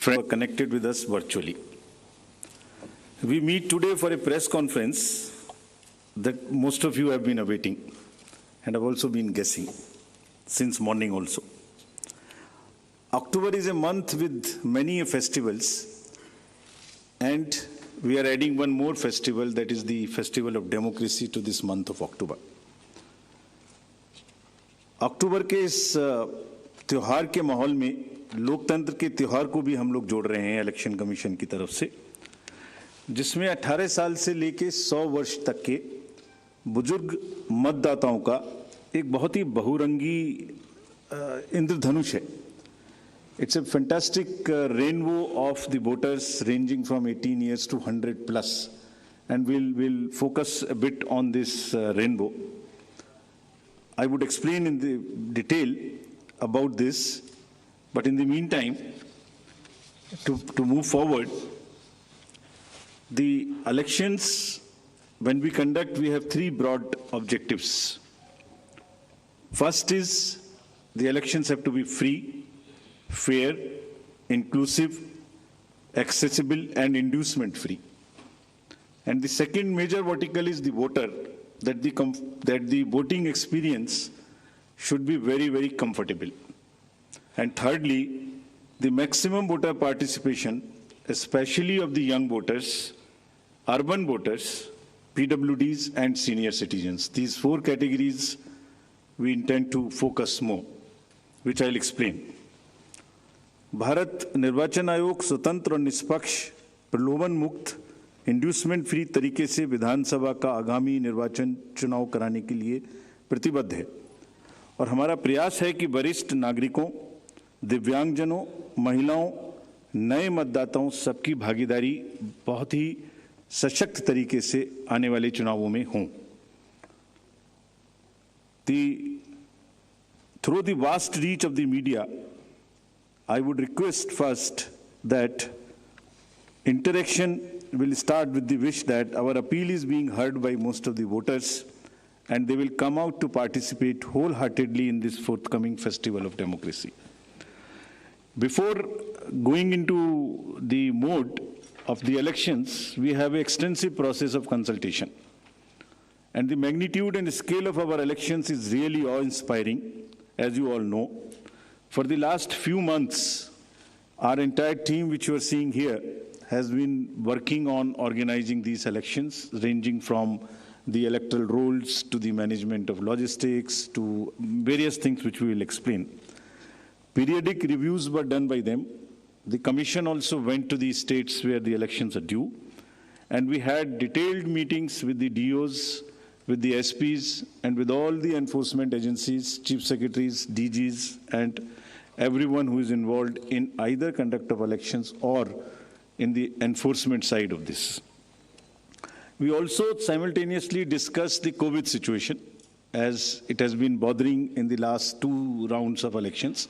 friends who are connected with us virtually. We meet today for a press conference that most of you have been awaiting and have also been guessing since morning also. October is a month with many festivals, and we are adding one more festival, that is the Festival of Democracy, to this month of October. अक्टूबर के इस त्योहार के माहौल में लोकतंत्र के त्योहार को भी हम लोग जोड़ रहे हैं इलेक्शन कमीशन की तरफ से, जिसमें 18 साल से लेके 100 वर्ष तक के बुजुर्ग मतदाताओं का एक बहुत ही बहुरंगी इंद्रधनुष है. It's a fantastic rainbow of the voters ranging from 18 years to 100 plus, and we'll focus a bit on this rainbow. I would explain in the detail about this, but in the meantime, to move forward, the elections, when we conduct, we have three broad objectives. First is the elections have to be free, fair, inclusive, accessible, and inducement free. And the second major vertical is the voter, that the voting experience should be very, very comfortable. And thirdly, the maximum voter participation, especially of the young voters, urban voters, PWDs, and senior citizens. These four categories we intend to focus more, which I'll explain. Bharat निर्वाचन आयोग स्वतंत्र और निष्पक्ष, प्रलोभन मुक्त, inducement free तरीके से विधानसभा का आगामी निर्वाचन चुनाव कराने के लिए प्रतिबद्ध है, और हमारा प्रयास है कि वरिष्ठ नागरिकों, दिव्यांगजनों, महिलाओं, नए मतदाताओं सबकी भागीदारी बहुत ही सशक्त तरीके से आने वाले चुनावों में हों. Through the vast reach of the media, I would request first that interaction will start with the wish that our appeal is being heard by most of the voters, and they will come out to participate wholeheartedly in this forthcoming Festival of Democracy. Before going into the mode of the elections, we have an extensive process of consultation. And the magnitude and scale of our elections is really awe-inspiring, as you all know. For the last few months, our entire team, which you are seeing here, has been working on organizing these elections, ranging from the electoral rolls to the management of logistics to various things which we will explain. Periodic reviews were done by them. The commission also went to the states where the elections are due, and we had detailed meetings with the DOs, with the SPs, and with all the enforcement agencies, chief secretaries, DGs, and everyone who is involved in either conduct of elections or in the enforcement side of this. We also simultaneously discussed the COVID situation, as it has been bothering in the last two rounds of elections.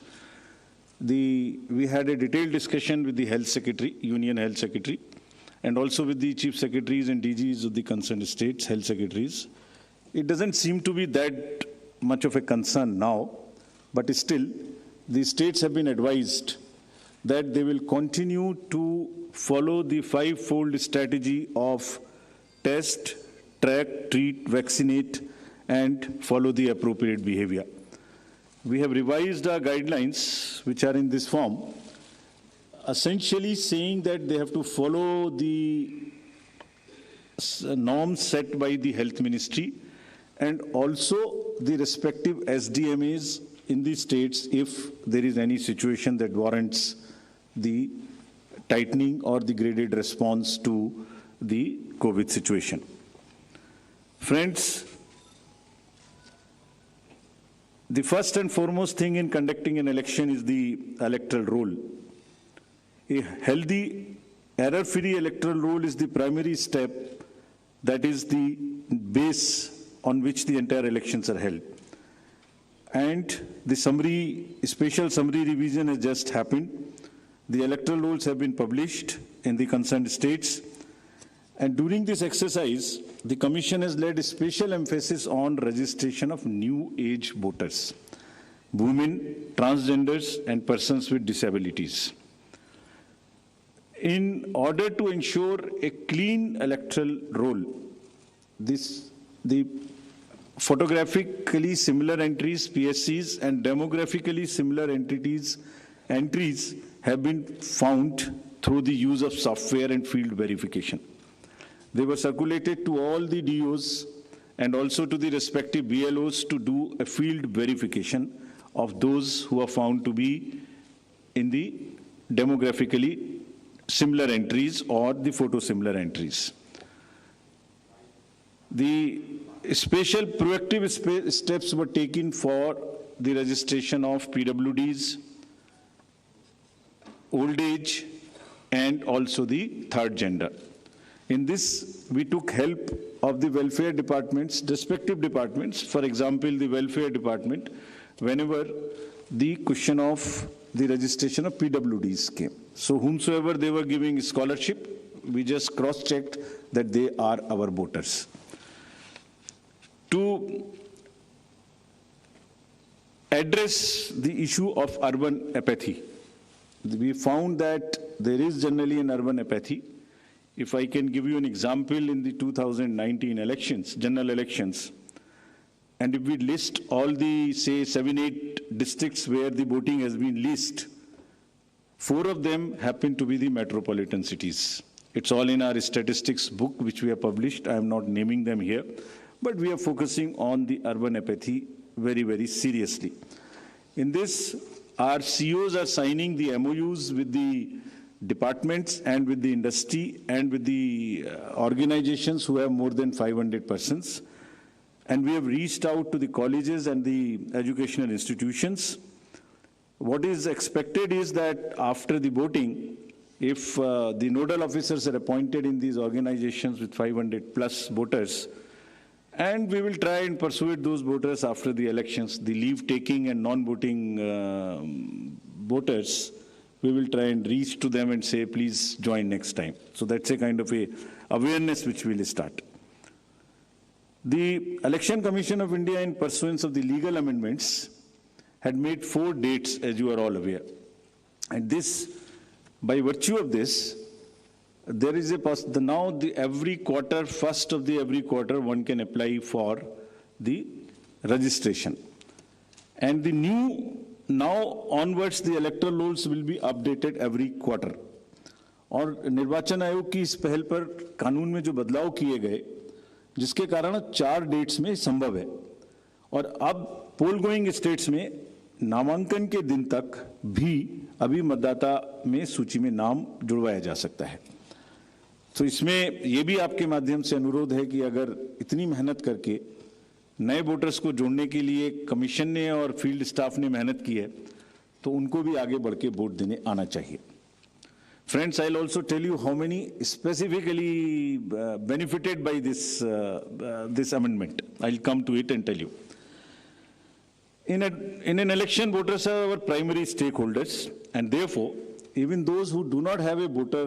We had a detailed discussion with the Health Secretary, Union Health Secretary, and also with the Chief Secretaries and DGs of the concerned states, Health Secretaries. It doesn't seem to be that much of a concern now, but still, the states have been advised that they will continue to follow the five-fold strategy of test, track, treat, vaccinate, and follow the appropriate behavior. We have revised our guidelines, which are in this form, essentially saying that they have to follow the norms set by the Health Ministry and also the respective SDMAs in the states if there is any situation that warrants the tightening or the graded response to the COVID situation. Friends, the first and foremost thing in conducting an election is the electoral roll. A healthy, error-free electoral roll is the primary step, that is the base on which the entire elections are held. And the special summary revision has just happened. The electoral rolls have been published in the concerned states. And during this exercise, the Commission has laid a special emphasis on registration of new age voters, women, transgenders, and persons with disabilities. in order to ensure a clean electoral roll, the photographically similar entries, PSCs, and demographically similar entries have been found through the use of software and field verification. They were circulated to all the DOs and also to the respective BLOs to do a field verification of those who are found to be in the demographically similar entries or the photo similar entries. The special proactive steps were taken for the registration of PWDs, old age, and also the third gender. In this, we took help of the welfare departments, respective departments. For example, the welfare department, whenever the question of the registration of PWDs came. So whomsoever they were giving scholarship, we just cross-checked that they are our voters. To address the issue of urban apathy, we found that there is generally an urban apathy. If I can give you an example, in the 2019 elections, general elections, and if we list all the, say, 7-8 districts where the voting has been least, 4 of them happen to be the metropolitan cities. It's all in our statistics book, which we have published. I am not naming them here, but we are focusing on the urban apathy very, very seriously. In this, our CEOs are signing the MOUs with the departments and with the industry and with the organizations who have more than 500 persons. And we have reached out to the colleges and the educational institutions. What is expected is that after the voting, if the nodal officers are appointed in these organizations with 500 plus voters, and we will try and persuade those voters after the elections, the leave-taking and non-voting voters, we will try and reach to them and say, please join next time. So that's a kind of a awareness which we will start. The Election Commission of India, in pursuance of the legal amendments, had made 4 dates, as you are all aware. And this, by virtue of this, there is a now every quarter, first of the every quarter, one can apply for the registration. And the new, now onwards, the electoral rolls will be updated every quarter. और निर्वाचन आयोग की इस पहल पर कानून में जो बदलाव किए गए, जिसके कारण 4 डेट्स में संभव है, और अब पोल गोइंग स्टेट्स में नामांकन के दिन तक भी अभी मतदाता में सूची में नाम जुड़वाया जा सकता है. तो इसमें ये भी आपके माध्यम से अनुरोध है कि अगर इतनी मेहनत करके नए वोटर्स को जोड़ने के लिए कमीशन ने और फील्ड स्टाफ ने मेहनत की है, तो उनको भी आगे बढ़ के वोट देने आना चाहिए. Friends, I'll also tell you how many specifically benefited by this amendment. I'll come to it and tell you. In an election, voters are our primary stakeholders, and therefore, even those who do not have a voter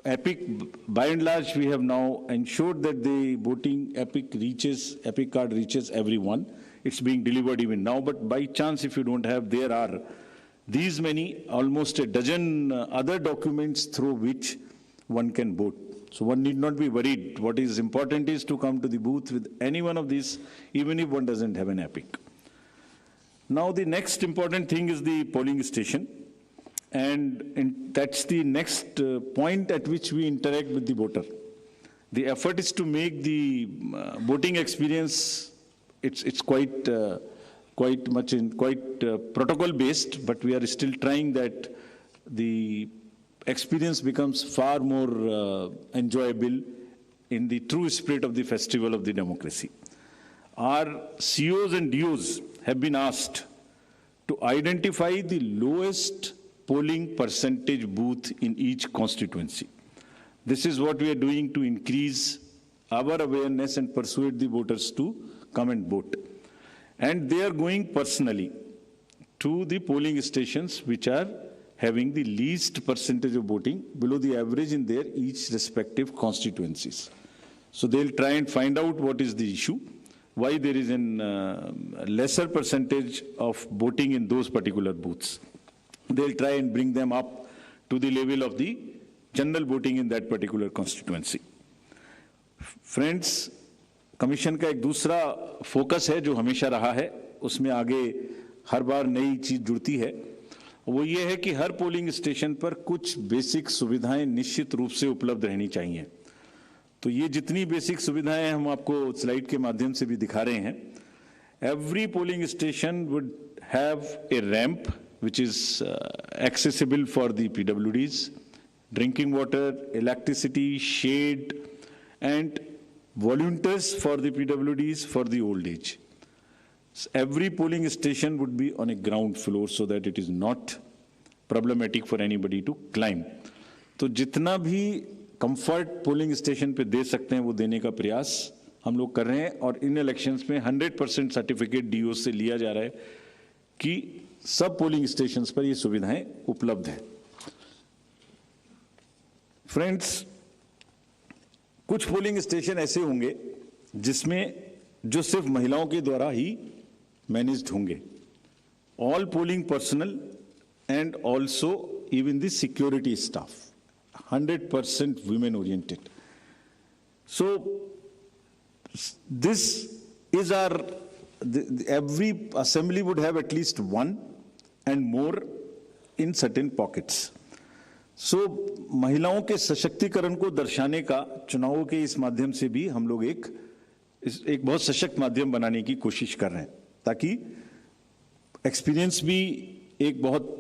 EPIC, by and large, we have now ensured that the voting EPIC card reaches everyone. It's being delivered even now, but by chance, if you don't have, there are these many, almost a dozen other documents through which one can vote. So one need not be worried. What is important is to come to the booth with any one of these, even if one doesn't have an EPIC. Now the next important thing is the polling station. And that's the next point at which we interact with the voter. The effort is to make the voting experience, it's quite protocol based, but we are still trying that the experience becomes far more enjoyable in the true spirit of the festival of the democracy. Our COs and DOs have been asked to identify the lowest polling percentage booth in each constituency. This is what we are doing to increase our awareness and persuade the voters to come and vote. And they are going personally to the polling stations which are having the least percentage of voting below the average in their each respective constituencies. So they'll try and find out what is the issue, why there is a lesser percentage of voting in those particular booths. They'll try and bring them up to the level of the general voting in that particular constituency. Friends, commission का एक दूसरा focus है जो हमेशा रहा है, उसमें आगे हर बार नई चीज जुड़ती है, वो ये है कि हर पोलिंग स्टेशन पर कुछ बेसिक सुविधाएं निश्चित रूप से उपलब्ध रहनी चाहिए। तो ये जितनी बेसिक सुविधाएं हम आपको स्लाइड के माध्यम से भी दिखा रहे हैं, every polling station would have a ramp which is accessible for the PWDs, drinking water, electricity, shade, and volunteers for the PWDs for the old age. So every polling station would be on a ground floor so that it is not problematic for anybody to climb. तो जितना भी comfort polling station पे दे सकते हैं वो देने का प्रयास हम लोग कर रहे हैं, और इन इलेक्शंस में 100% सर्टिफिकेट डीओ से लिया जा रहा है कि सब पोलिंग स्टेशंस पर ये सुविधाएं उपलब्ध हैं। फ्रेंड्स, कुछ पोलिंग स्टेशन ऐसे होंगे जिसमें जो सिर्फ महिलाओं के द्वारा ही मैनेज्ड होंगे, all polling personal and also even the security staff 100% women oriented. So this is every assembly would have at least one and more in certain pockets. So महिलाओं के सशक्तिकरण को दर्शाने का चुनावों के इस माध्यम से भी हम लोग एक बहुत सशक्त माध्यम बनाने की कोशिश कर रहे हैं, ताकि एक्सपीरियंस भी एक बहुत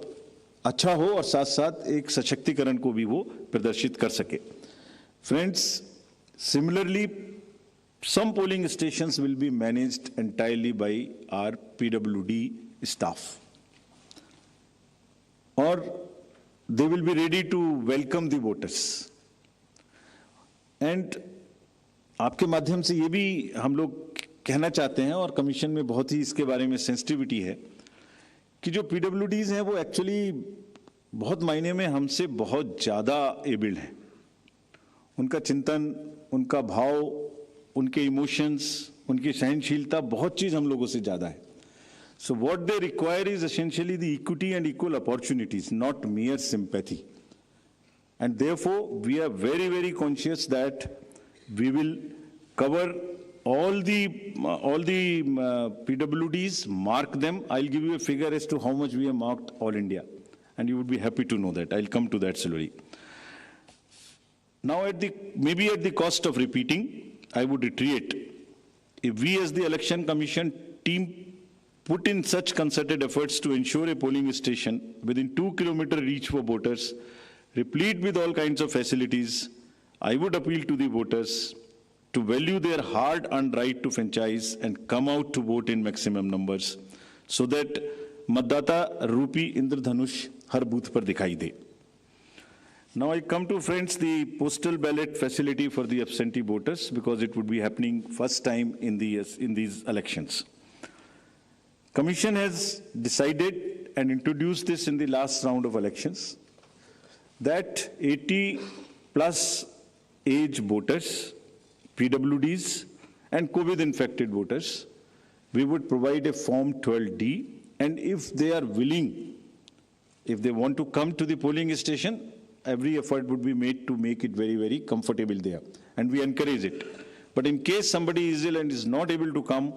अच्छा हो और साथ साथ एक सशक्तिकरण को भी वो प्रदर्शित कर सके। Friends, similarly some polling stations will be managed entirely by our PWD staff, or they will be ready to welcome the voters. And आपके माध्यम से ये भी हम लोग कहना चाहते हैं, और कमीशन में बहुत ही इसके बारे में सेंसिटिविटी है, कि जो PWDs हैं वो एक्चुअली बहुत मायने में हमसे बहुत ज़्यादा एबल्ड हैं। उनका चिंतन, उनका भाव, उनके इमोशंस, उनकी सहनशीलता, बहुत चीज़ हम लोगों से ज़्यादा है। So what they require is essentially the equity and equal opportunities, not mere sympathy. And therefore we are very very conscious that we will cover all the PWDs, mark them. I'll give you a figure as to how much we have marked all India, and you would be happy to know that. I'll come to that slowly. Now, maybe at the cost of repeating, I would reiterate, if we as the Election Commission team put in such concerted efforts to ensure a polling station within 2-kilometer reach for voters, replete with all kinds of facilities, I would appeal to the voters to value their hard-earned right to franchise and come out to vote in maximum numbers, so that मतदाता रूपी इंद्रधनुष हर booth पर दिखाई दे. Now I come to, friends, the postal ballot facility for the absentee voters, because it would be happening first time in these elections. Commission has decided and introduced this in the last round of elections, that 80 plus age voters, PWDs and COVID-infected voters, we would provide a Form 12D, and if they are willing, if they want to come to the polling station, every effort would be made to make it very, very comfortable there, and we encourage it. But in case somebody is ill and is not able to come,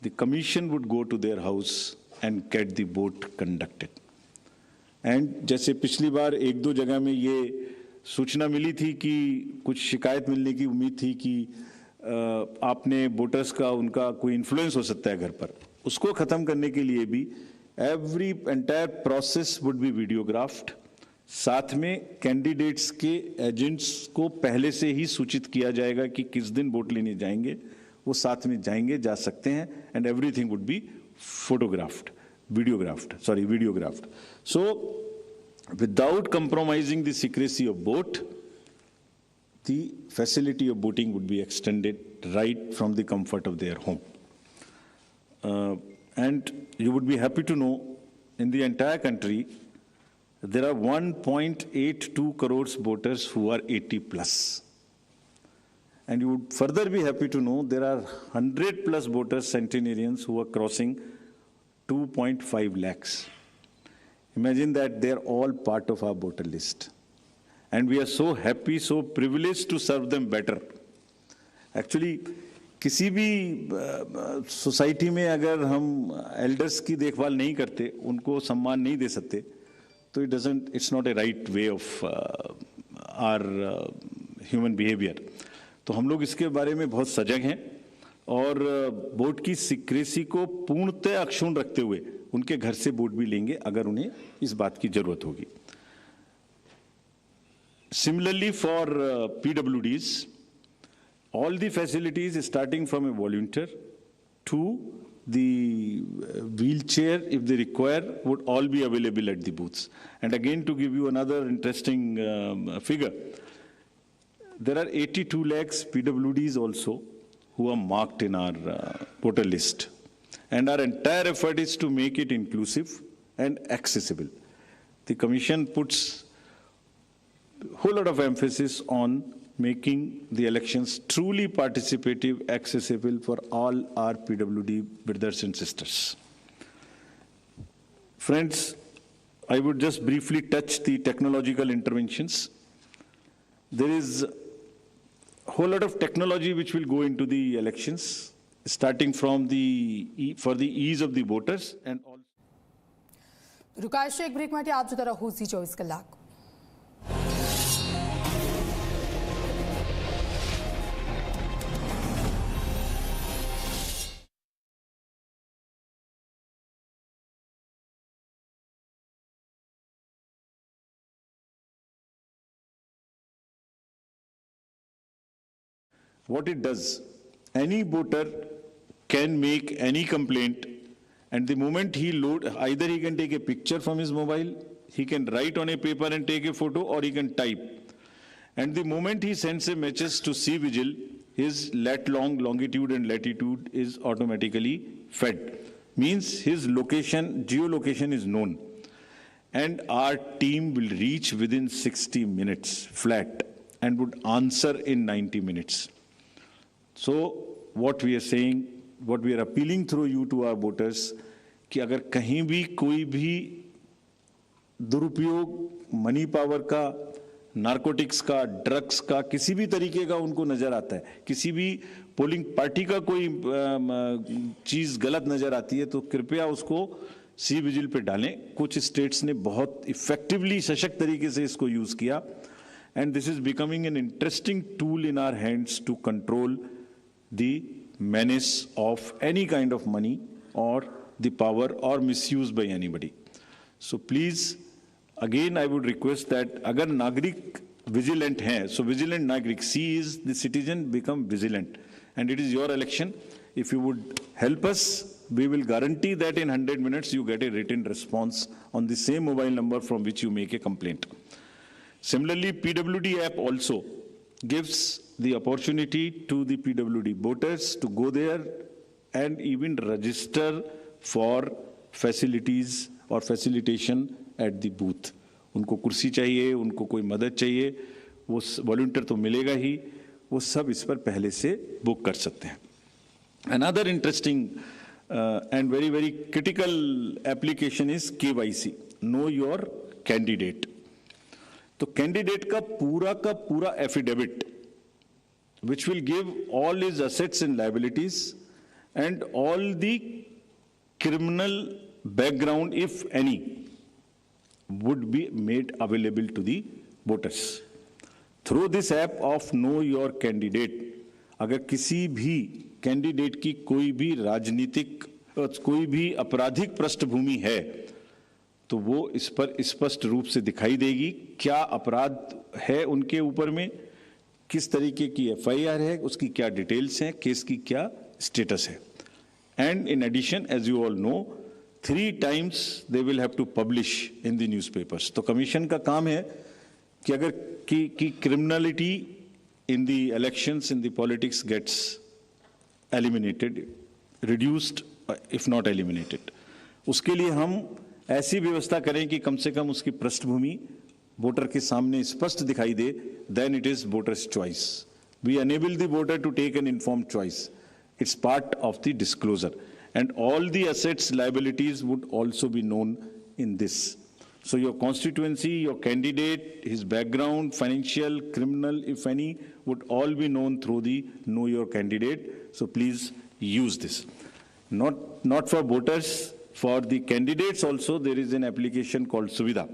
the commission would go to their house and get the vote conducted. And जैसे पिछली बार एक दो जगह में ये सूचना मिली थी कि कुछ शिकायत मिलने की उम्मीद थी कि आपने वोटर्स का उनका कोई इन्फ्लुएंस हो सकता है घर पर, उसको खत्म करने के लिए भी every entire process would be videographed. साथ में कैंडिडेट्स के एजेंट्स को पहले से ही सूचित किया जाएगा कि किस दिन वोट लेने जाएंगे, वो साथ में जाएंगे, जा सकते हैं, and everything would be videographed. So without compromising the secrecy of vote, the facility of voting would be extended right from the comfort of their home. And you would be happy to know, in the entire country, there are 1.82 crores voters who are 80 plus. And you would further be happy to know there are 100 plus voters, centenarians, who are crossing 2.5 lakhs. Imagine that they're all part of our voter list. And we are so happy, so privileged to serve them better. Actually, किसी भी society में अगर हम elders की देखभाल नहीं करते, उनको सम्मान नहीं दे सकते, तो it's not a right way of our human behavior. तो हम लोग इसके बारे में बहुत सजग हैं और वोट की सीक्रेसी को पूर्णतः अक्षुण्ण रखते हुए उनके घर से वोट भी लेंगे अगर उन्हें इस बात की जरूरत होगी. Similarly, for PWDs, all the facilities starting from a volunteer to the wheelchair, if they require, would all be available at the booths. And again, to give you another interesting figure, there are 82 lakhs PWDs also who are marked in our voter list. And our entire effort is to make it inclusive and accessible. The Commission puts a whole lot of emphasis on making the elections truly participative, accessible for all our PWD brothers and sisters. Friends, I would just briefly touch the technological interventions. There is a whole lot of technology which will go into the elections, starting from for the ease of the voters and all. रुकाश एक break માટે આપ જોતા રહો ZEE 24 કલાક. What it does, any voter can make any complaint, and the moment he load, either he can take a picture from his mobile, he can write on a paper and take a photo, or he can type. And the moment he sends a message to C Vigil, his longitude and latitude is automatically fed. Means his location, geolocation is known. And our team will reach within 60 minutes flat and would answer in 90 minutes. So what we are saying, what we are appealing through you to our voters, कि अगर कहीं भी कोई भी दुरुपयोग money power का, narcotics का, drugs का, किसी भी तरीके का उनको नजर आता है, किसी भी पोलिंग पार्टी का कोई चीज गलत नजर आती है, तो कृपया उसको सी विजिल पे डालें. कुछ स्टेट्स ने बहुत इफेक्टिवली सशक्त तरीके से इसको यूज किया, and this is becoming an interesting tool in our hands to control the menace of any kind of money or the power or misuse by anybody. So please, again I would request that agar nagrik vigilant hai, so vigilant nagrik, C is the citizen become vigilant, and it is your election. If you would help us, we will guarantee that in 100 minutes you get a written response on the same mobile number from which you make a complaint. Similarly, PWD app also gives the opportunity to the PWD voters to go there and even register for facilities or facilitation at the booth. उनको कुर्सी चाहिए, उनको कोई मदद चाहिए, वो volunteer तो मिलेगा ही, वो सब इस पर पहले से बुक कर सकते हैं. Another interesting and very critical application is KYC, know your candidate. तो कैंडिडेट का पूरा affidavit which will give all his assets and liabilities and all the criminal background, if any, would be made available to the voters. Through this app of Know Your Candidate, अगर किसी भी candidate की कोई भी राजनीतिक कोई भी आपराधिक पृष्ठभूमि है, तो वो इस पर स्पष्ट रूप से दिखाई देगी क्या अपराध है उनके ऊपर में, किस तरीके की एफआईआर है, उसकी क्या डिटेल्स हैं, केस की क्या स्टेटस है. And in addition, as you all know, 3 times they will have to publish in the newspapers. तो कमीशन का काम है कि अगर की criminality in the elections, in the politics gets eliminated, reduced, if not eliminated, उसके लिए हम ऐसी व्यवस्था करें कि कम से कम उसकी पृष्ठभूमि वोटर के सामने स्पष्ट दिखाई दे. Then it is voters choice. We enable the voter to take an informed choice. It's part of the disclosure, and all the assets, liabilities would also be known in this. So your constituency, your candidate, his background, financial, criminal, if any, would all be known through the Know Your Candidate. So please use this. Not for voters, for the candidates also there is an application called Suvidha.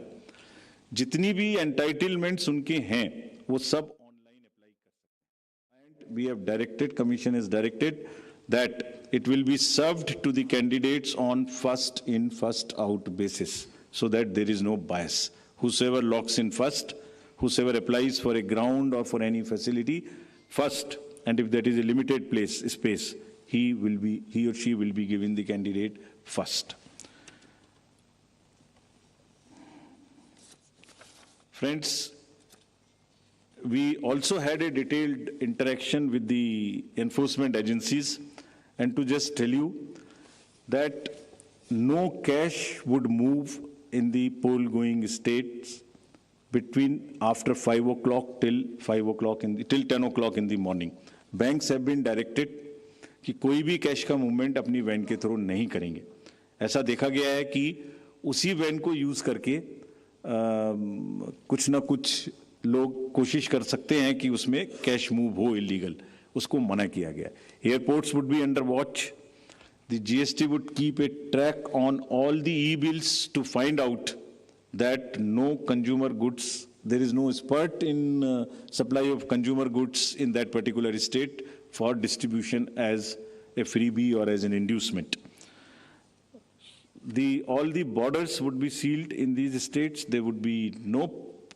जितनी भी entitlements उनके हैं, वो सब online apply कर सकते हैं. And we have directed, Commission has directed that it will be served to the candidates on first in, first out basis, so that there is no bias. Whosoever locks in first, whosoever applies for a ground or for any facility first, and if that is a limited space, he or she will be given the candidate first. Friends, we also had a detailed interaction with the enforcement agencies, and to just tell you that no cash would move in the poll-going states between after 5 o'clock till 10 o'clock in the morning. Banks have been directed कि कोई भी cash का movement अपनी van के through नहीं करेंगे. ऐसा देखा गया है कि उसी वैन को यूज करके कुछ ना कुछ लोग कोशिश कर सकते हैं कि उसमें कैश मूव हो इलीगल, उसको मना किया गया. Airports would be under watch. The GST would keep a track on all the e-bills to find out that no consumer goods, there is no spurt in supply of consumer goods in that particular state for distribution as a freebie or as an inducement. All the borders would be sealed in these states. There would be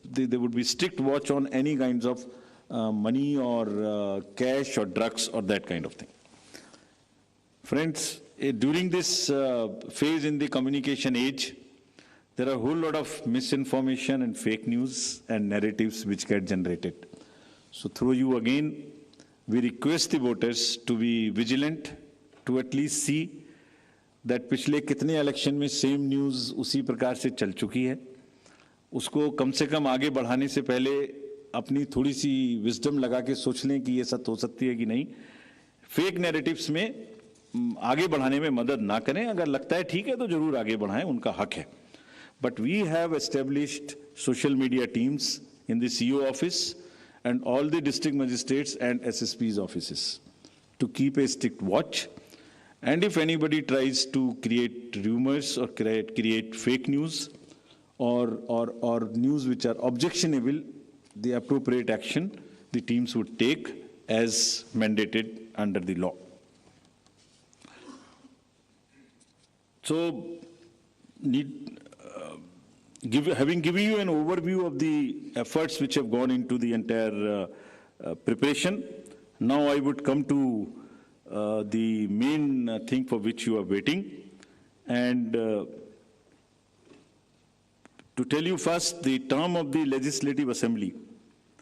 there would be strict watch on any kinds of money or cash or drugs or that kind of thing. Friends, during this phase in the communication age, there are a whole lot of misinformation and fake news and narratives which get generated. So through you again, we request the voters to be vigilant, to at least see that पिछले कितने election में same news उसी प्रकार से चल चुकी है, उसको कम से कम आगे बढ़ाने से पहले अपनी थोड़ी सी विजडम लगा के सोच लें कि ये सच हो सकती है कि नहीं. फेक नैरेटिव्स में आगे बढ़ाने में मदद ना करें. अगर लगता है ठीक है तो जरूर आगे बढ़ाएं, उनका हक है. But we have established social media teams in the CO office and all the district magistrates and SSP's offices to keep a strict watch. And if anybody tries to create rumors or create fake news or news which are objectionable, the appropriate action the teams would take as mandated under the law. So, having given you an overview of the efforts which have gone into the entire preparation, now I would come to the main thing for which you are waiting. And to tell you first, the term of the Legislative Assembly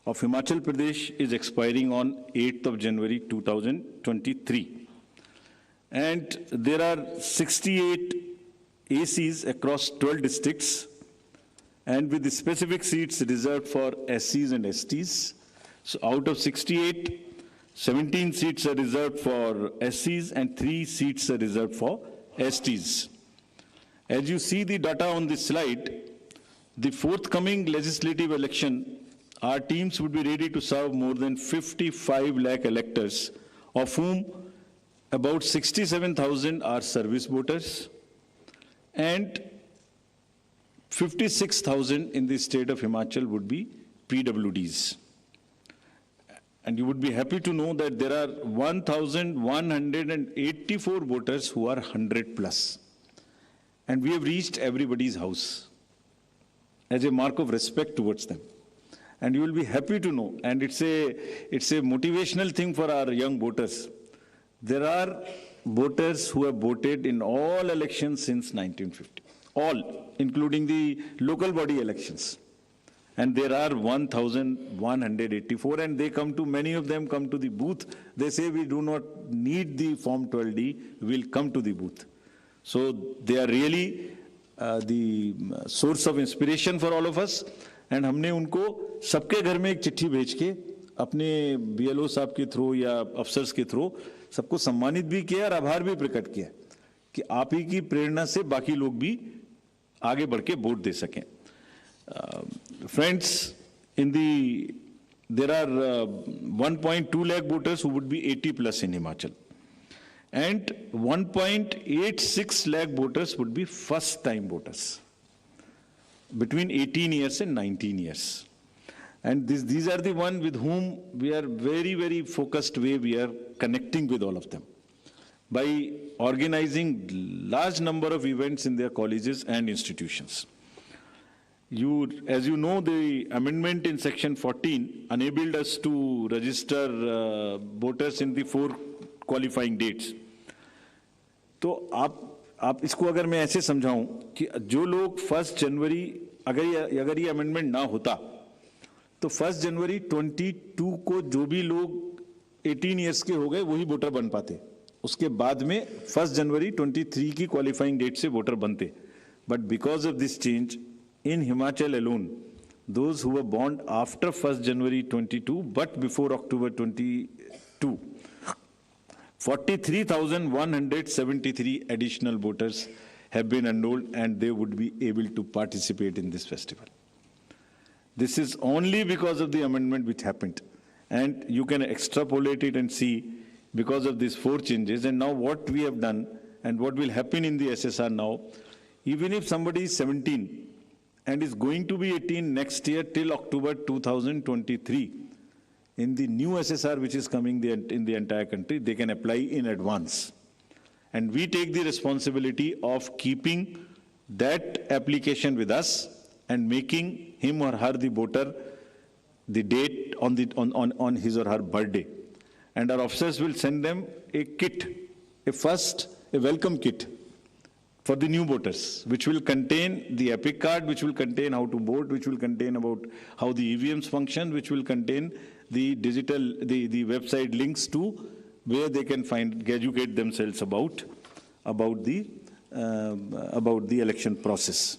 of Himachal Pradesh is expiring on 8th of January 2023. And there are 68 ACs across 12 districts, and with the specific seats reserved for SCs and STs. So out of 68, 17 seats are reserved for SCs and 3 seats are reserved for STs. As you see the data on this slide, the forthcoming legislative election, our teams would be ready to serve more than 55 lakh electors, of whom about 67,000 are service voters and 56,000 in the state of Himachal would be PWDs. And you would be happy to know that there are 1,184 voters who are 100 plus. And we have reached everybody's house as a mark of respect towards them. And you will be happy to know, and it's a motivational thing for our young voters. There are voters who have voted in all elections since 1950. All, including the local body elections. And there are 1,184, and many of them come to the booth. They say we do not need the Form 12D, we will come to the booth. So they are really the source of inspiration for all of us. And हमने उनको सबके घर में एक चिट्ठी भेज के अपने BLO साहब के थ्रू या अफसर्स के थ्रू सबको सम्मानित भी किया और आभार भी प्रकट किया कि आप ही की प्रेरणा से बाकी लोग भी आगे बढ़ के वोट दे सकें. Friends, there are 1.2 lakh voters who would be 80 plus in Himachal, and 1.86 lakh voters would be first-time voters between 18 years and 19 years. And these are the ones with whom we are very, very focused way we are connecting with all of them by organizing large number of events in their colleges and institutions. As you know, the amendment in section 14 enabled us to register voters in the 4 qualifying dates. तो आप इसको अगर मैं ऐसे समझाऊं कि जो लोग 1 जनवरी अगर ये अमेंडमेंट ना होता तो 1 जनवरी 22 को जो भी लोग 18 इयर्स के हो गए वही वोटर बन पाते, उसके बाद में 1 जनवरी 23 की क्वालिफाइंग डेट से वोटर बनते. But because of this change in Himachal alone, those who were born after 1st January 22 but before October 22, 43,173 additional voters have been enrolled and they would be able to participate in this festival. This is only because of the amendment which happened, and you can extrapolate it and see because of these 4 changes. And now what we have done and what will happen in the SSR now, even if somebody is 17 and is going to be 18 next year till October 2023, in the new SSR which is coming in the entire country, they can apply in advance. And we take the responsibility of keeping that application with us and making him or her the voter the date on his or her birthday. And our officers will send them a kit, a welcome kit for the new voters, which will contain the epic card, which will contain how to vote, which will contain about how the EVMs function, which will contain the the website links to where they can educate themselves about the election process.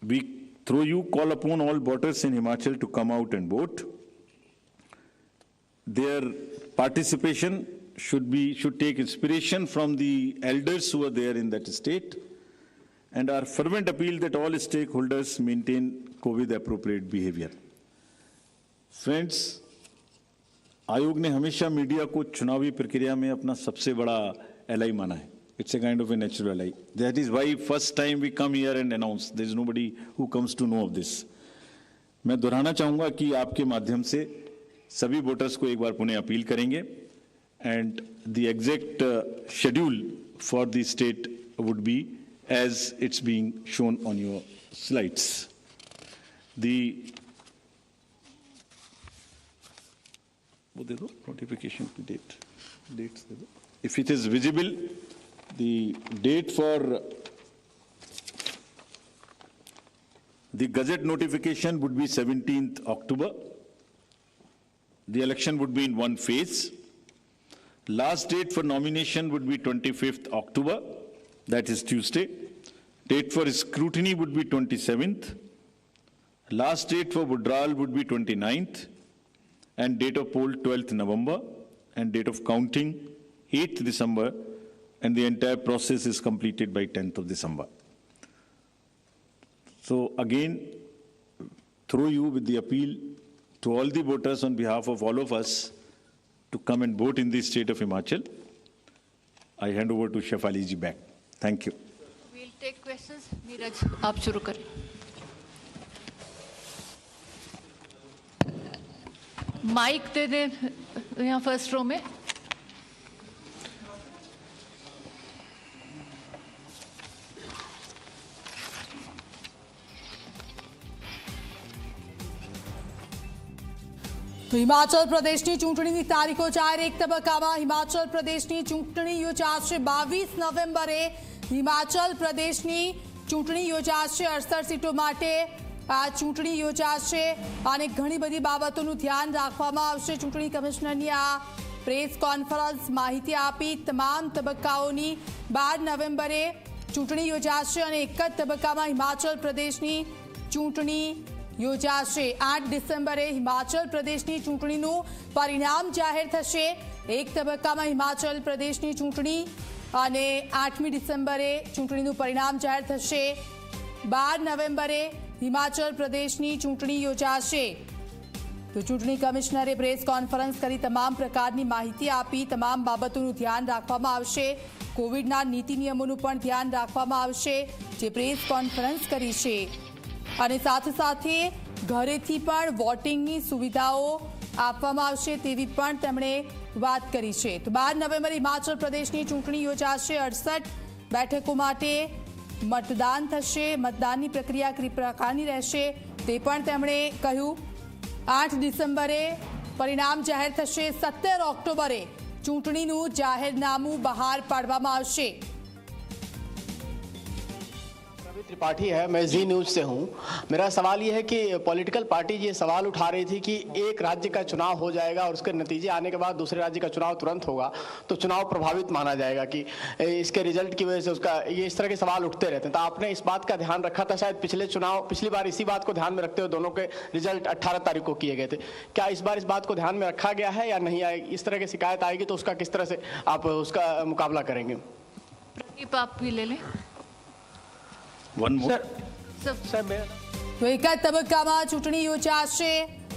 We call upon all voters in Himachal to come out and vote. Their participation should take inspiration from the elders who are there in that state, and our fervent appeal that all stakeholders maintain COVID appropriate behavior. Friends, आयोग ने हमेशा media को चुनावी प्रक्रिया में अपना सबसे बड़ा एलाई माना है. It's a kind of a natural ally. That is why first time we come here and announce. There is nobody who comes to know of this. मैं दोहराना चाहूँगा कि आपके माध्यम से सभी वोटर्स को एक बार पुनः अपील करेंगे. And the exact schedule for the state would be as it's being shown on your slides. Notification dates. If it is visible, the date for the Gazette notification would be 17th October. The election would be in one phase. Last date for nomination would be 25th October, that is Tuesday. Date for scrutiny would be 27th. Last date for withdrawal would be 29th. And date of poll 12th November. And date of counting 8th December. And the entire process is completed by 10th of December. So again, through you with the appeal to all the voters on behalf of all of us to come and vote in the state of Himachal, I hand over to Shefali ji back. Thank you. We'll take questions. Neeraj, आप शुरू करें. Mic दे दें यहाँ first row में. તો હિમાચલ પ્રદેશની ચૂંટણીની તારીખો જાહેર. એક તબક્કામાં હિમાચલ પ્રદેશની ચૂંટણી યોજાશે 22 નવેમ્બરે. હિમાચલ પ્રદેશની ચૂંટણી યોજાશે 68 સીટો માટે આ ચૂંટણી યોજાશે અને ઘણી બધી બાબતોનું ધ્યાન રાખવામાં આવશે. ચૂંટણી કમિશનરની આ પ્રેસ કોન્ફરન્સ માહિતી આપી. તમામ તબક્કાઓની 12 નવેમ્બરે ચૂંટણી યોજાશે અને એક જ તબક્કામાં હિમાચલ પ્રદેશની ચૂંટણી યોજાશે. 8 ડિસેમ્બરે હિમાચલ પ્રદેશની ચૂંટણીનું પરિણામ જાહેર થશે. એક તબક્કામાં હિમાચલ પ્રદેશની ચૂંટણી અને 8મી ડિસેમ્બરે ચૂંટણીનું પરિણામ જાહેર થશે. 12 નવેમ્બરે હિમાચલ પ્રદેશની ચૂંટણી યોજાશે. તો ચૂંટણી કમિશનરે પ્રેસ કોન્ફરન્સ કરી તમામ પ્રકારની માહિતી આપી. તમામ બાબતોનું ધ્યાન રાખવામાં આવશે. કોવિડના નીતિ નિયમોનું પણ ધ્યાન રાખવામાં આવશે, જે પ્રેસ કોન્ફરન્સ કરી છે. અને સાથે સાથે ઘરેથી પણ વોટિંગની સુવિધાઓ આપવામાં આવશે તેવી પણ તેમણે વાત કરી છે. તો 12 નવેમ્બરે હિમાચલ પ્રદેશની ચૂંટણી યોજાશે. 68 બેઠકો માટે મતદાન થશે. મતદાનની પ્રક્રિયા કઈ પ્રકારની રહેશે તે પણ તેમણે કહ્યું. 8 ડિસેમ્બરે પરિણામ જાહેર થશે. 17 ઓક્ટોબરે ચૂંટણીનું જાહેરનામું બહાર પાડવામાં આવશે. त्रिपाठी है, मैं जी न्यूज से हूं. मेरा सवाल ये है कि पॉलिटिकल पार्टी ये सवाल उठा रही थी कि एक राज्य का चुनाव हो जाएगा और उसके नतीजे आने के बाद दूसरे राज्य का चुनाव तुरंत होगा तो चुनाव प्रभावित माना जाएगा, कि इसके रिजल्ट की वजह से उसका, ये इस तरह के सवाल उठते रहते हैं. तो आपने इस बात का ध्यान रखा था शायद पिछली बार इसी बात को ध्यान में रखते हुए दोनों के रिजल्ट 18 तारीख को किए गए थे. क्या इस बार इस बात को ध्यान में रखा गया है या नहीं आएगी? इस तरह की शिकायत आएगी तो उसका किस तरह से आप उसका मुकाबला करेंगे? प्रदीप आप भी ले लें. One more. सर તો એક જ તબક્કામાં ચૂંટણી યોજાશે.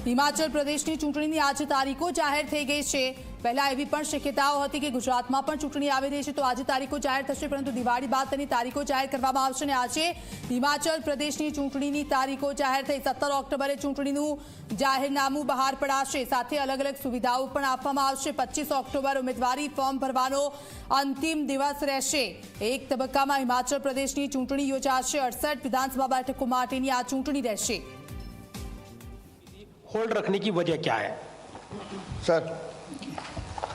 હિમાચલ પ્રદેશની ચૂંટણીની આજે તારીખો જાહેર થઈ ગઈ છે. પહેલા એવી પણ શક્યતાઓ હતી કે ગુજરાતમાં પણ ચૂંટણી આવી રહી છે, તો આજે તારીખો જાહેર થશે, પરંતુ દિવાળી બાદ તેની તારીખો જાહેર કરવામાં આવશે. અને આજે હિમાચલ પ્રદેશની ચૂંટણીની તારીખો જાહેર થઈ. 17 ઓક્ટોબરે ચૂંટણીનું જાહેરનામું બહાર પડાશે. સાથે અલગ અલગ સુવિધાઓ પણ આપવામાં આવશે. 25 ઓક્ટોબર ઉમેદવારી ફોર્મ ભરવાનો અંતિમ દિવસ રહેશે. એક તબક્કામાં હિમાચલ પ્રદેશની ચૂંટણી યોજાશે. 68 વિધાનસભા બેઠકો માટેની આ ચૂંટણી રહેશે. होल्ड रखने की वजह क्या है sir?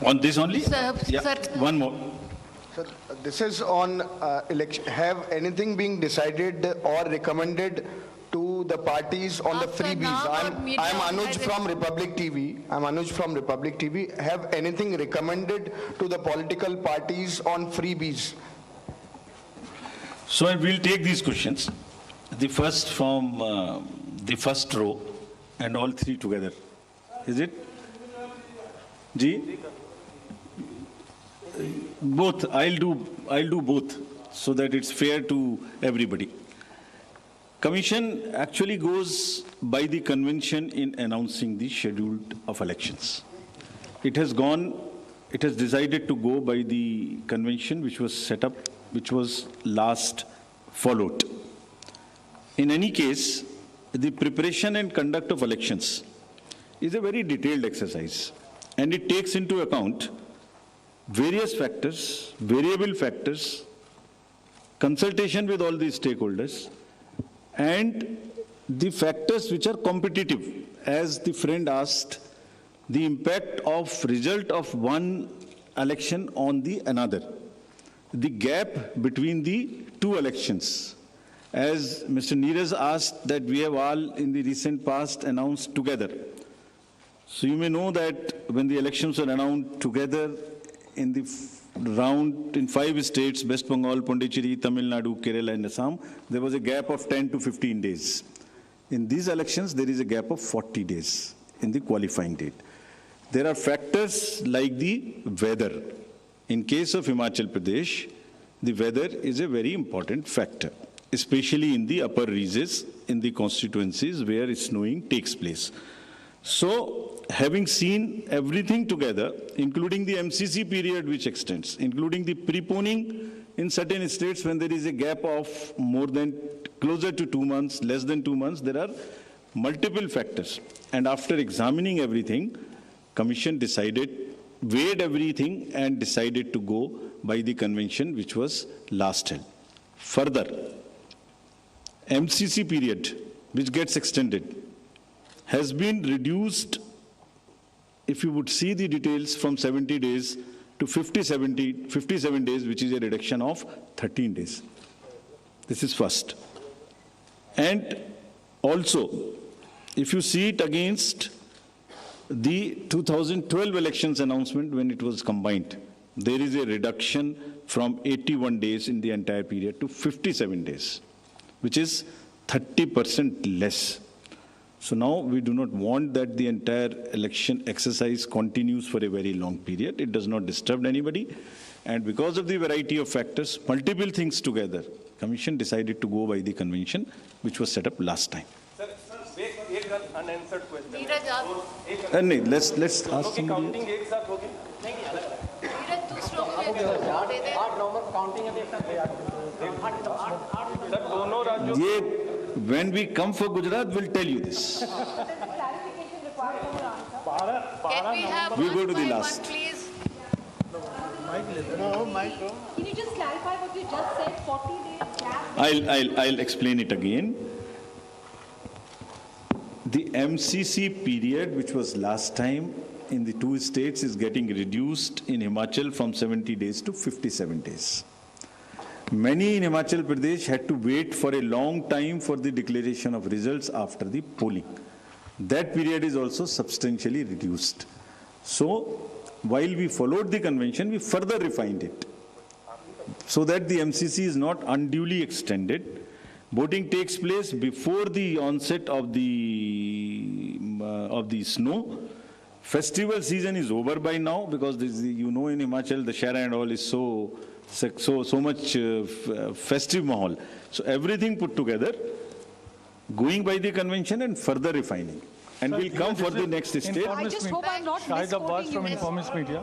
On this only? Sir, sir. One more. Sir, this is on election. Have anything being decided or recommended to the parties on the After freebies? now, media I'm Anuj has from Republic TV. I'm Anuj from Republic TV. Have anything recommended to the political parties on freebies? So I will take these questions. The first from the first row and all three together. Is it? Ji? Both. I'll do both so that it's fair to everybody. Commission actually goes by the convention in announcing the schedule of elections. It has decided to go by the convention which was set up, which was last followed. In any case, the preparation and conduct of elections is a very detailed exercise, and it takes into account various factors, variable factors, consultation with all the stakeholders, and the factors which are competitive. As the friend asked, the impact of result of one election on the another, the gap between the two elections. As Mr. Neeraj asked, that we have all in the recent past announced together. So you may know that when the elections were announced together in the round in 5 states, West Bengal, Pondicherry, Tamil Nadu, Kerala and Assam, there was a gap of 10 to 15 days. In these elections, there is a gap of 40 days in the qualifying date. There are factors like the weather. In case of Himachal Pradesh, the weather is a very important factor, especially in the upper reaches, in the constituencies where snowing takes place. So, having seen everything together, including the MCC period which extends, including the preponing in certain states when there is a gap of more than, closer to 2 months, less than 2 months, there are multiple factors. And after examining everything, Commission weighed everything and decided to go by the convention which was last held. Further, MCC period, which gets extended, has been reduced, if you would see the details, from 70 days to 57 days, which is a reduction of 13 days. This is first. And also, if you see it against the 2012 elections announcement when it was combined, there is a reduction from 81 days in the entire period to 57 days, which is 30% less. So now we do not want that the entire election exercise continues for a very long period. It does not disturb anybody. And because of the variety of factors, multiple things together, Commission decided to go by the convention which was set up last time. Neeraj आप नहीं, let's ask somebody. Neeraj दूसरों को भी दे दें। 8 नवंबर को counting है, देख सकते हैं। ये when we come for Gujarat, we'll tell you this. Can we have We one go to the by last. one, please? Can you just clarify what you just said, 40 days gap? I'll explain it again. The MCC period, which was last time in the two states, is getting reduced in Himachal from 70 days to 57 days. Many in Himachal Pradesh had to wait for a long time for the declaration of results after the polling. That period is also substantially reduced. So, while we followed the convention, we further refined it so that the MCC is not unduly extended. Voting takes place before the onset of the snow. Festival season is over by now because this, you know, in Himachal the Shara and all is so much festive mahal. So everything put together, going by the convention and further refining. And we'll come for the next stage. I just hope I'm not Shahid Abbas misquoting you. from Informist Media.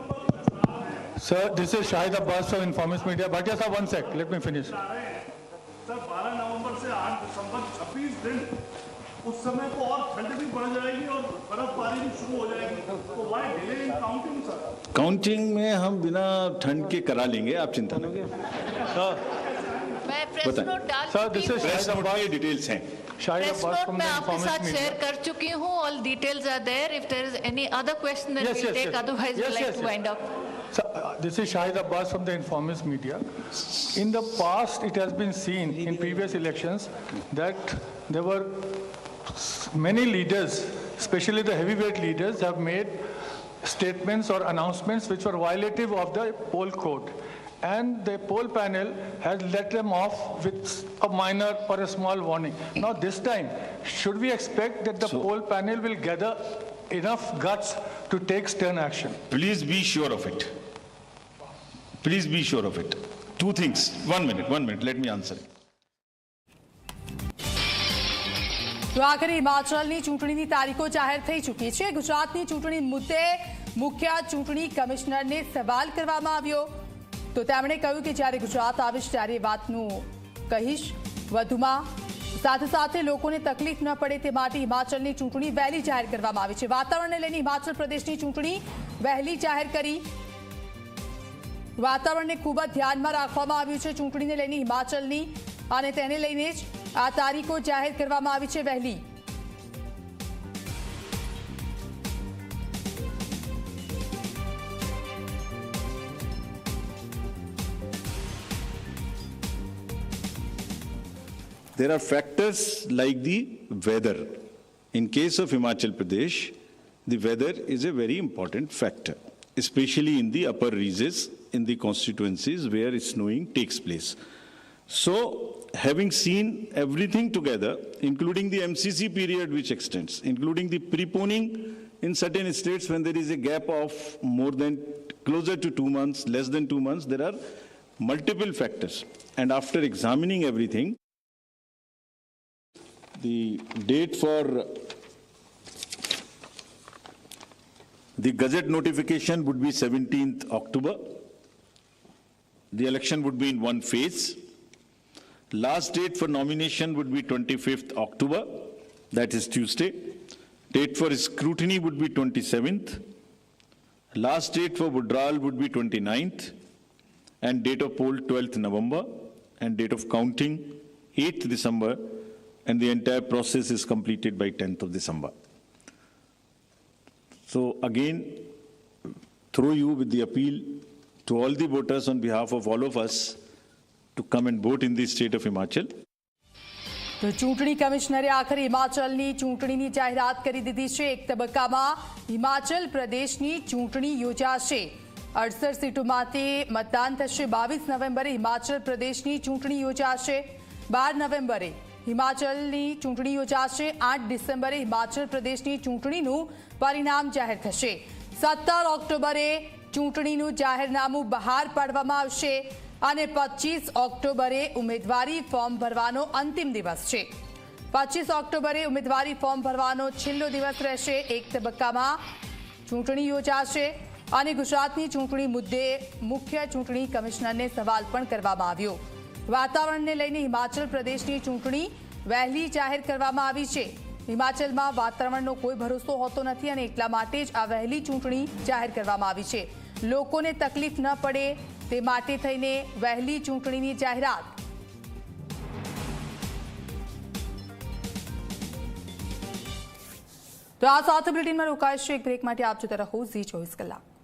Sir, this is Shahid Abbas from Informist Media. But yes, sir, one sec. Let me finish. Sir 12 नवंबर से 8 दिसंबर 26 दिन उस समय को और ठंड भी बढ़ जाएगी और बर्फबारी भी शुरू हो जाएगी, तो why delay in counting sir? Counting में हम बिना ठंड के करा लेंगे, आप चिंता न करें। मैं प्रेस नोट डाल Sir, चुकी this हूँ। is प्रेस नोट के डिटेल्स हैं। Shahid press Abbas note from मैं the आपके Informist साथ Media. शेयर कर चुकी हूँ। All details are there. If there is any other question, then Yes, we'll yes, take. yes. Otherwise, Yes, we'd like yes, to yes. wind up. Sir, this is Shahid Abbas from the Informist Media. In the past, it has been seen in previous elections that there were many leaders, especially the heavyweight leaders, have made statements or announcements which were violative of the poll code. And the poll panel has let them off with a minor or a small warning. Now this time, should we expect that the poll panel will gather enough guts to take stern action? Please be sure of it. Please be sure of it. Two things. 1 minute. Let me answer it. તો આખરે હિમાચલની ચૂંટણીની તારીખો જાહેર થઈ ચૂકી છે. ગુજરાતની ચૂંટણી મુદ્દે મુખ્ય ચૂંટણી કમિશનરને સવાલ કરવામાં આવ્યો તો તેમણે કહ્યું કે જ્યારે ગુજરાત આવીશ ત્યારે વાતનું કહીશ. વધુમાં સાથે લોકોને તકલીફ ન પડે તે માટે હિમાચલની ચૂંટણી વહેલી જાહેર કરવામાં આવી છે. વાતાવરણને લઈને હિમાચલ પ્રદેશની ચૂંટણી વહેલી જાહેર કરી. વાતાવરણને ખૂબ જ ધ્યાનમાં રાખવામાં આવ્યું છે ચૂંટણીને લઈને હિમાચલની, અને તેને લઈને જ આ તારીખો જાહેર કરવામાં આવી છે વહેલી. There are factors like the weather. In case of Himachal Pradesh, the weather is a very important factor, especially in the upper reaches, in the constituencies where snowing takes place. So, having seen everything together, including the MCC period which extends, including the preponing in certain states when there is a gap of more than closer to 2 months, less than 2 months, there are multiple factors. And after examining everything, the date for the Gazette notification would be 17th October. The election would be in one phase. Last date for nomination would be 25th October, that is Tuesday. Date for scrutiny would be 27th. Last date for withdrawal would be 29th. And date of poll 12th November. And date of counting 8th December. And the entire process is completed by 10th of December. So again, through you with the appeal to all the voters on behalf of all of us to come and vote in the state of Himachal. તો ચૂંટણી કમિશનરે આખરે હિમાચલની ચૂંટણીની જાહેરાત કરી દીધી છે. એક તબક્કામાં હિમાચલ પ્રદેશની ચૂંટણી યોજાશે. 68 સીટો માટે મતદાન થશે. 22 નવેમ્બરે હિમાચલ પ્રદેશની ચૂંટણી યોજાશે. 12 નવેમ્બરે હિમાચલની ચૂંટણી યોજાશે. 8 ડિસેમ્બરે હિમાચલ પ્રદેશની ચૂંટણીનું પરિણામ જાહેર થશે. 17 ઓક્ટોબરે ચૂંટણીનું જાહેરનામું બહાર પાડવામાં આવશે. અને 25 ઓક્ટોબરે ઉમેદવારી ફોર્મ ભરવાનો અંતિમ દિવસ છે. 25 ઓક્ટોબરે ઉમેદવારી ફોર્મ ભરવાનો છેલ્લો દિવસ રહેશે. એક તબક્કામાં ચૂંટણી યોજાશે અને ગુજરાતની ચૂંટણી મુદ્દે મુખ્ય ચૂંટણી કમિશનરને સવાલ પણ કરવામાં આવ્યો. વાતાવરણને લઈને હિમાચલ પ્રદેશની ચૂંટણી વહેલી જાહેર કરવામાં આવી છે. હિમાચલમાં વાતાવરણનો કોઈ ભરોસો હોતો નથી અને એટલા માટે જ આ વહેલી ચૂંટણી જાહેર કરવામાં આવી છે. લોકોને તકલીફ ન પડે તે માટે થઈને વહેલી ચૂંટણીની જાહેરાત. તો આ સાથે બુલેટિનમાં રોકાઈશું એક બ્રેક માટે. આપ જોતા રહો ZEE 24 કલાક.